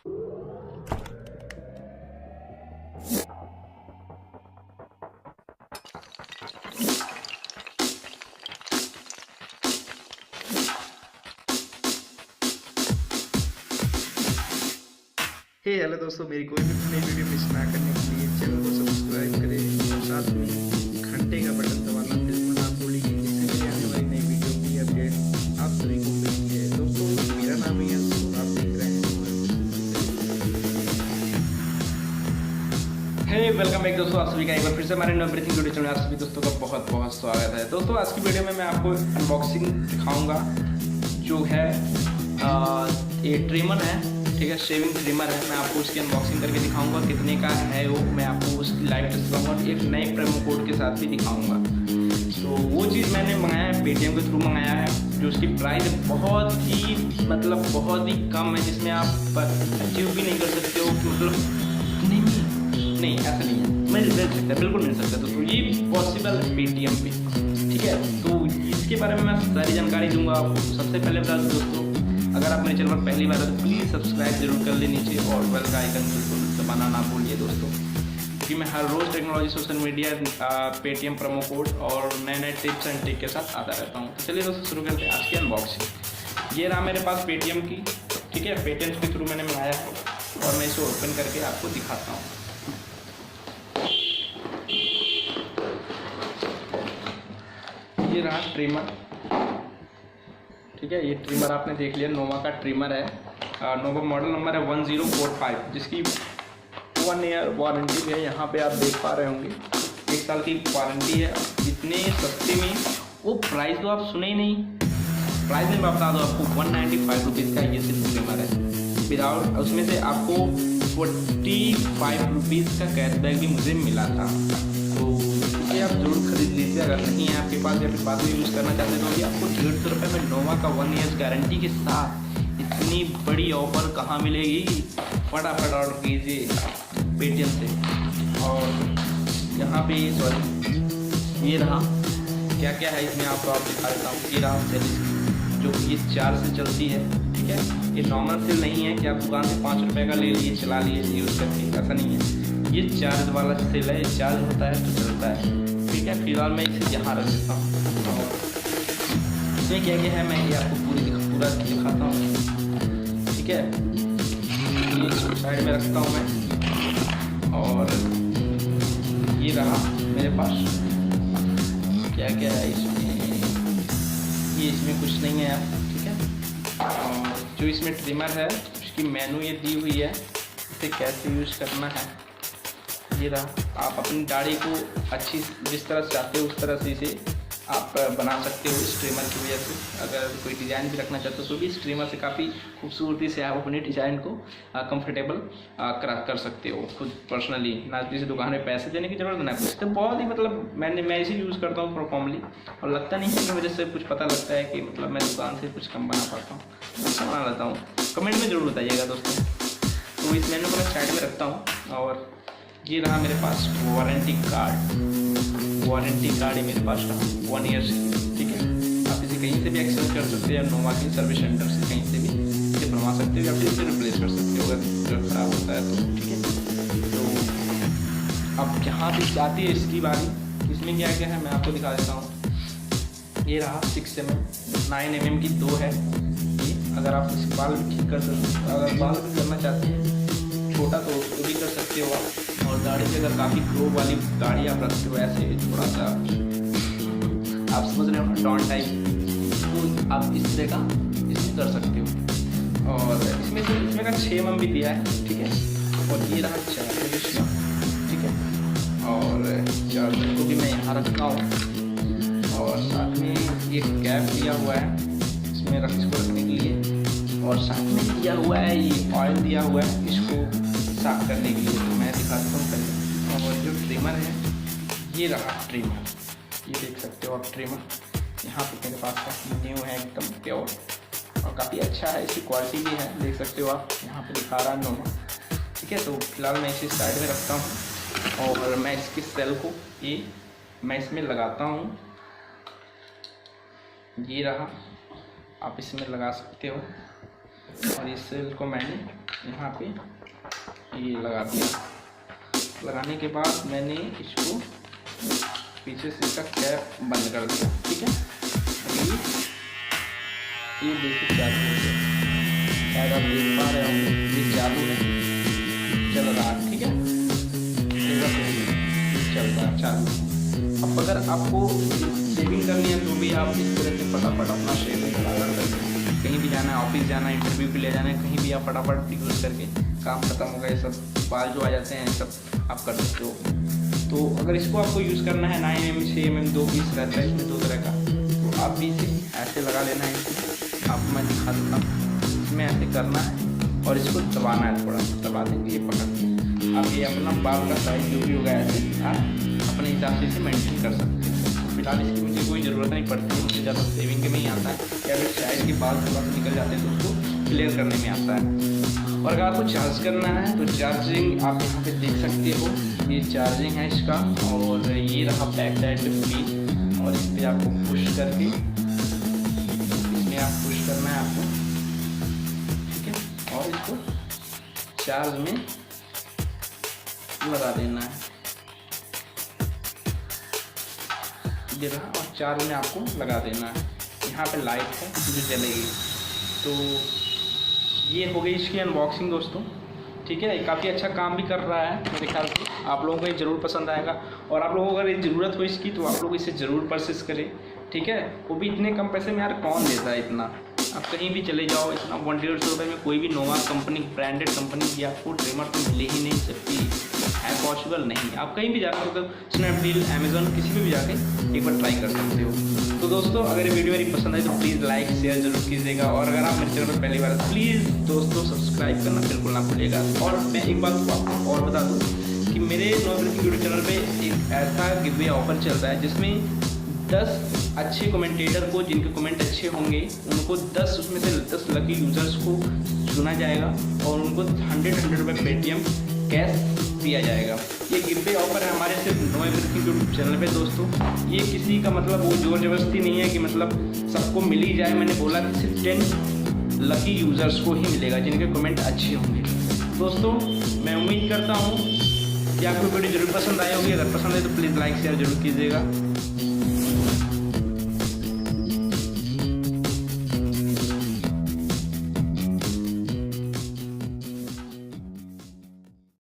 Hello दोस्तों, मेरी कोई भी नई वीडियो मिस ना करने के लिए चैनल को सब्सक्राइब करें और साथ में घंटे का बटन दबाना बिल्कुल ना भूलिए, जिससे मेरी आने वाली नई वीडियो की अपडेट आप सभी को मिलती है। दोस्तों, मेरा नाम है यश और आप देख रहे हैं वेलकम बैक दोस्तों, आप सभी का एक बार फिर से हमारे एवरीथिंग वीडियो चैनल आप सभी दोस्तों का बहुत बहुत स्वागत है। दोस्तों, आज की वीडियो में मैं आपको अनबॉक्सिंग दिखाऊंगा जो है ये ट्रिमर है, ठीक है, शेविंग ट्रिमर है। मैं आपको उसकी अनबॉक्सिंग करके दिखाऊंगा कितने का है वो, मैं आपको उसकी लाइव टेस्ट दिखाऊंगा, एक नए प्रोमो कोड के साथ भी दिखाऊंगा। तो वो चीज़ मैंने मंगाया है, पेटीएम के थ्रू मंगाया है, जो उसकी प्राइस बहुत ही बहुत ही कम है, जिसमें आप अचीव भी नहीं कर सकते हो कि मतलब नहीं ऐसा नहीं है, मिल सकता है, बिल्कुल मिल सकता है। तो ये पॉसिबल है पेटीएम पे, ठीक है। तो इसके बारे में मैं सारी जानकारी दूंगा आपको। सबसे पहले बता दूँ दोस्तों, अगर आप मेरे चैनल पर पहली बार है तो प्लीज़ सब्सक्राइब जरूर कर ले नीचे, और बेल का आइकन बिल्कुल दबाना ना भूलिए दोस्तों, क्योंकि मैं हर रोज़ technology, social media, Paytm promo code और नए नए टिप्स एंड ट्रिक के साथ आता रहता हूँ। तो चलिए दोस्तों, शुरू करते हैं आज की अनबॉक्सिंग। ये रहा मेरे पास पेटीएम की, ठीक है, पेटीएम के थ्रू मैंने मंगाया है और मैं इसे ओपन करके आपको दिखाता हूँ। ये रहा ट्रिमर, ठीक है। ये ट्रिमर आपने देख लिया, नोवा का ट्रिमर है, नोवा मॉडल नंबर है 1045, जिसकी 1 ईयर वारंटी है। यहाँ पे आप देख पा रहे होंगे 1 साल की वारंटी है। इतने सस्ते में वो प्राइस तो आप सुने ही नहीं। प्राइस में मैं बता दूँ आपको 195 रुपीज़ का ये सिर्फ ट्रिमर है, विदाउट उसमें से आपको 45 रुपीज़ का कैशबैक भी मुझे मिला था। तो ये आप जरूर खरीद लीजिए अगर नहीं है आपके पास, या फिर बाद में यूज़ करना चाहते तो। ये आपको 150 रुपये में नोवा का 1 ईयर गारंटी के साथ इतनी बड़ी ऑफर कहाँ मिलेगी। फटाफट ऑर्डर कीजिए पेटीएम से। और यहाँ पे सॉरी, ये रहा क्या क्या है इसमें आपको आप दिखा देता हूँ। ये रहा सेल, जो ये 4 से चलती है, ठीक है। ये नॉर्मल सेल नहीं है कि आप दुकान से 5 रुपये का ले लिए, चला लिए, यूज़ करके, ऐसा नहीं है। ये चार्ज वाला सेल है, चार्ज होता है तो चलता है, ठीक है। फिलहाल मैं इसे यहाँ रख देता हूँ और इसमें क्या क्या है मैं ये आपको पूरा दिखाता हूँ, ठीक है। ये साइड में रखता हूँ मैं, और ये रहा मेरे पास क्या क्या है इसमें। ये इसमें कुछ नहीं है, ठीक है। और जो इसमें ट्रिमर है उसकी मेनू ये दी हुई है, इसे कैसे यूज़ करना है। ये रहा, आप अपनी दाढ़ी को अच्छी जिस तरह से चाहते हो उस तरह से इसे आप बना सकते हो इस ट्रिमर की वजह से। अगर कोई डिज़ाइन भी रखना चाहते हो तो भी इस ट्रिमर से काफ़ी खूबसूरती से आप अपने डिज़ाइन को कंफर्टेबल कर सकते हो खुद पर्सनली, ना किसी दुकान में पैसे देने की ज़रूरत ना कुछ। तो बहुत ही मैं इसे यूज़ करता हूँ परफॉर्मली, और लगता नहीं है कि वजह से कुछ पता लगता है कि मैं दुकान से कुछ कम बना पाता हूँ, अच्छा बना लेता हूँ। कमेंट में ज़रूर बताइएगा दोस्तों। तो इस मेनू को मैं साइड में रखता हूँ। और ये रहा मेरे पास वारंटी कार्ड है मेरे पास रहा 1 ईयर से, ठीक है। आप इसे कहीं से भी एक्सेस कर सकते हैं, नोवा के सर्विस सेंटर से कहीं से भी इसे बनवा सकते हो, या फिर इसे रिप्लेस कर सकते हो अगर जो खराब होता है तो, ठीक है। तो अब यहाँ पे आती है इसकी बारी, इसमें क्या क्या है मैं आपको दिखा देता हूँ। ये रहा 6 mm 9 mm की 2 है ये। अगर आप इस बाल भी ठीक कर सकते हो, अगर बाल भी करना चाहते हैं छोटा तो उसको भी कर सकते हो आप। और दाढ़ी से अगर काफ़ी ग्रो वाली दाढ़ी आप रखते हो, ऐसे थोड़ा सा आप समझ रहे हो ना, डॉन टाइप, तो आप इस तरह का इसमें कर सकते हो। और इसमें का 6 mm भी दिया है, ठीक है। और ये रहा चार्जर इसका, ठीक है। और चार्जर को भी मैं यहाँ रखता हूँ, और साथ में एक कैप दिया हुआ है इसमें रखने के लिए, और साथ में दिया हुआ है ये ऑयल दिया हुआ है इसको साफ करने के लिए। तो मैं दिखाता हूँ पहले। और जो ट्रिमर है, ये रहा ट्रिमर, ये देख सकते हो आप ट्रिमर। यहाँ पे मेरे पास काफ़ी न्यू है, एकदम प्योर, और काफ़ी अच्छा है, इसकी क्वालिटी भी है, देख सकते हो आप। यहाँ पे दिखा रहा है नोवा, ठीक है। तो फिलहाल मैं इसे साइड में रखता हूँ, और मैं इसके सेल को मैं इसमें लगाता हूँ। ये रहा, आप इसमें लगा सकते हो, और इस सेल को मैंने यहाँ पे ये लगा दिया। लगाने के बाद मैंने इसको पीछे से इसका कैप बंद कर दिया। ठीक है, ये देखिए चालू हो गया, शायद आप देख पा रहे होंगे ये चालू है, चल रहा है। ठीक है, चल रहा है चालू। अब अगर आपको शेविंग करनी है तो भी आप इस तरह से फटाफट अपना शेविंग कर सकते हैं। कहीं भी जाना है, ऑफिस जाना है, इंटरव्यू के लिए जाना है, कहीं भी आप फटाफट यूज़ करके काम खत्म हो गए, सब बाल जो आ जाते हैं सब आप कर सकते हो। तो अगर इसको आपको यूज़ करना है 9 mm 6 mm 2 पीस रहता है इसमें 2 तरह का, तो आप भी इसे ऐसे लगा लेना है। इसे आपको मैं दिखा देता हूँ, इसमें ऐसे करना है और इसको दबाना है, थोड़ा दबा देंगे, ये पकड़ के आप ये अपना बाल का साइज जो भी होगा ऐसे आप अपने हिसाब से इसे मेंटेन कर सकते हैं। फिलहाल इसकी मुझे कोई ज़रूरत नहीं पड़ती, मुझे ज़्यादा सेविंग के में ही आता है, या फिर शायद के बाल थोड़ा सा निकल जाते हैं तो उसको क्लियर करने में आता है। और अगर आपको चार्ज करना है तो चार्जिंग आप यहाँ पे देख सकते हो, ये चार्जिंग है इसका, और ये रहा बैक साइड पे पिन, और इस पर आपको पुश करके इसमें आप पुश करना है आपको। ठीक है, और इसको चार्ज में लगा देना है, ये रहा, और चार्ज में आपको लगा देना है। यहाँ पे लाइट है जो जलेगी। तो ये हो गई इसकी अनबॉक्सिंग दोस्तों। ठीक है, काफ़ी अच्छा काम भी कर रहा है मेरे ख्याल से, आप लोगों को ये ज़रूर पसंद आएगा। और आप लोगों को अगर ये ज़रूरत हो इसकी तो आप लोग इसे ज़रूर परचेस करें। ठीक है, वो भी इतने कम पैसे में, यार कौन देता है इतना। आप कहीं भी चले जाओ, इतना 150 रुपये में कोई भी नोवा कंपनी, ब्रांडेड कंपनी की आपको ट्रिमर तो मिले ही नहीं सकती है, पॉसिबल नहीं। आप कहीं भी जाकर मतलब स्नैपडील, अमेजोन, किसी पे भी जाके एक बार ट्राई कर सकते हो। तो दोस्तों अगर ये वीडियो मेरी पसंद आई तो प्लीज़ लाइक शेयर जरूर कीजिएगा, और अगर आप मेरे चैनल पर पहली बार प्लीज़ दोस्तों सब्सक्राइब करना बिल्कुल ना भूलिएगा। और मैं एक बात आपको और बता दूँ कि मेरे नॉवेवरीथिंग यूट्यूब चैनल पर एक ऐसा गिव अवे ऑफर चल रहा है जिसमें 10 अच्छे कमेंटेटर को, जिनके कमेंट अच्छे होंगे उनको 10 उसमें से 10 लकी यूज़र्स को चुना जाएगा और उनको 100 रुपये पेटीएम कैश दिया जाएगा। ये गिव अवे ऑफर है हमारे सिर्फ knoweverything यूट्यूब चैनल पे दोस्तों। ये किसी का मतलब वो जोर जबरदस्ती नहीं है कि मतलब सबको मिल ही जाए। मैंने बोला कि सिर्फ 10 लकी यूज़र्स को ही मिलेगा जिनके कमेंट अच्छे होंगे। दोस्तों मैं उम्मीद करता हूँ कि आपको वीडियो जरूर पसंद आई होगी। अगर पसंद है तो प्लीज़ लाइक शेयर जरूर कीजिएगा।